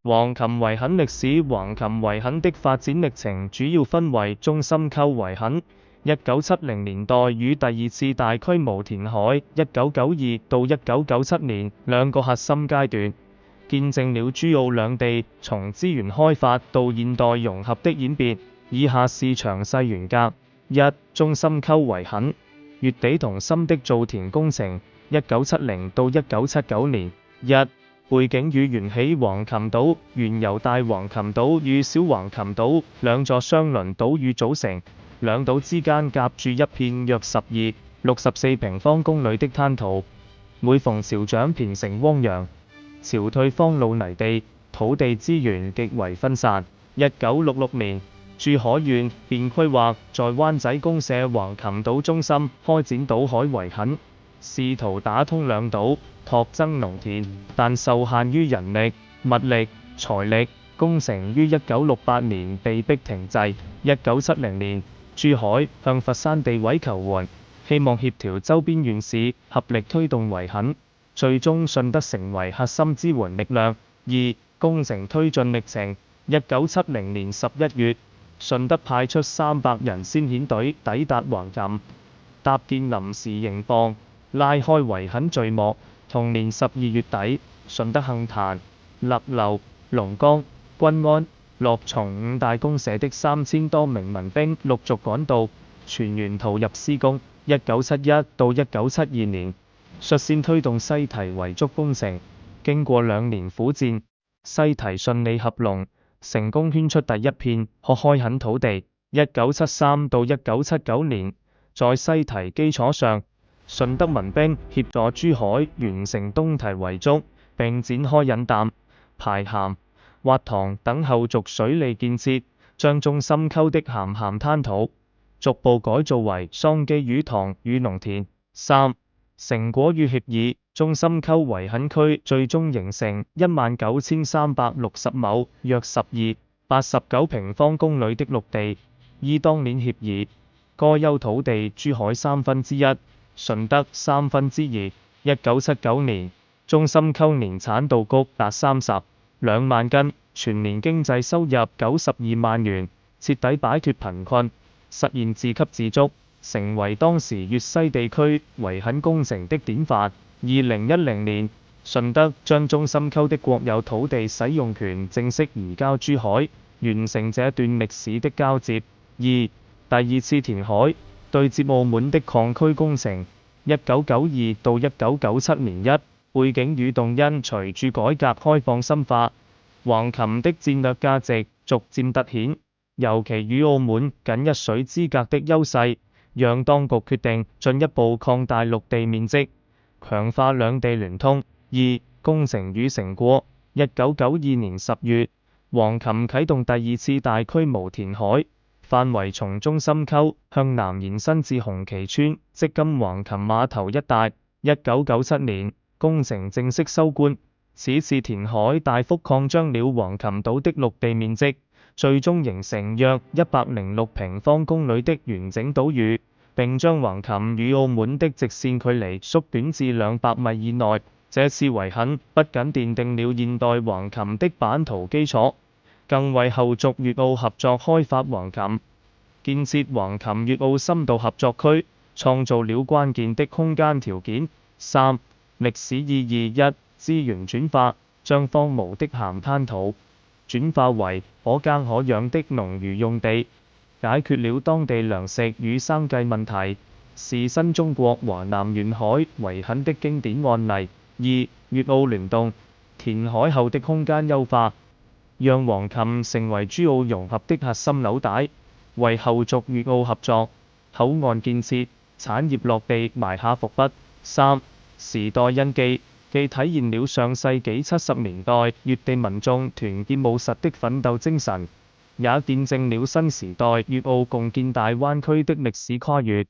橫琴圍墾歷史。橫琴圍墾的發展歷程主要分為中深溝圍墾1970年代與第二次大規模填海1992到1997年兩個核心階段，見證了珠澳兩地從資源開發到現代融合的演變。以下是詳細原則：一、中深溝圍墾，粵地同深的造田工程1970到1979年。一、背景與緣起。橫琴島原由大橫琴島與小橫琴島兩座相鄰島嶼組成，兩島之間夾住一片約64平方公里的灘塗，每逢潮漲便成汪洋，潮退荒蕪泥地，土地資源極為分散。1966年，珠海縣便規劃在灣仔公社橫琴島中心開展島海圍墾，試圖打通兩島，拓增農田，但受限於人力、物力、財力，工程於1968年被迫停滯。1970年，珠海向佛山地委求援，希望協調周邊縣市合力推動圍墾，最終順德成為核心支援力量。二、工程推進歷程。1970年11月，順德派出300人先遣隊抵達橫琴，搭建臨時營房，拉開圍墾序幕。同年12月底，順德杏壇、勒流、龍崗、均安、樂從5大公社的3000多名民兵陸續趕到，全員投入施工。1971到1972年，率先推動西堤圍築工程，經過2年苦戰，西堤順利合龍，成功圈出第一片可開墾土地。1973到1979年，在西堤基礎上，順德民兵協助珠海完成東堤圍築，並展開引淡、排鹹、挖塘等後續水利建設，將中深溝的鹹鹹灘塗逐步改造為桑基魚塘與農田。三、成果與協議。中深溝圍墾區最終形成19360畝，約1289平方公里的陸地。依當年協議，該優土地珠海1/3，順德2/3。1979年，中深溝年產稻谷達32萬斤，全年經濟收入92萬元，徹底擺脫貧困，實現自給自足，成為當時粵西地區圍墾工程的典範。2010年，順德將中深溝的國有土地使用權正式移交珠海，完成這段歷史的交接。二、第二次填海，對接澳門的礦區工程。1992到1997年。背景與動因。隨住改革開放深化，橫琴的戰略價值逐漸凸顯，尤其與澳門僅一水之隔的優勢，讓當局決定進一步擴大陸地面積，強化兩地聯通。二、工程與成果。1992年10月，橫琴啟動第二次大規模填海，範圍從中深溝向南延伸至紅旗村，即今橫琴碼頭一帶。1997年，工程正式收官。此次填海大幅擴張了橫琴島的陸地面積，最終形成約106平方公里的完整島嶼，並將橫琴與澳門的直線距離縮短至200米以內。這次圍墾不僅奠定了現代橫琴的版圖基礎，更為後續粵澳合作開發橫琴、建設橫琴粵澳深度合作區創造了關鍵的空間條件。三、歷史意義。一、資源轉化，將荒蕪的鹹灘塗轉化為可耕可養的農漁用地，解決了當地糧食與生計問題，是新中國華南沿海圍墾的經典案例。二、粵澳聯動，填海後的空間優化，讓橫琴成為珠澳融合的核心紐帶，為後續粵澳合作、口岸建設、產業落地埋下伏筆。三、時代印記，既體現了上世紀70年代粵地民眾團結務實的奮鬥精神，也見證了新時代粵澳共建大灣區的歷史跨越。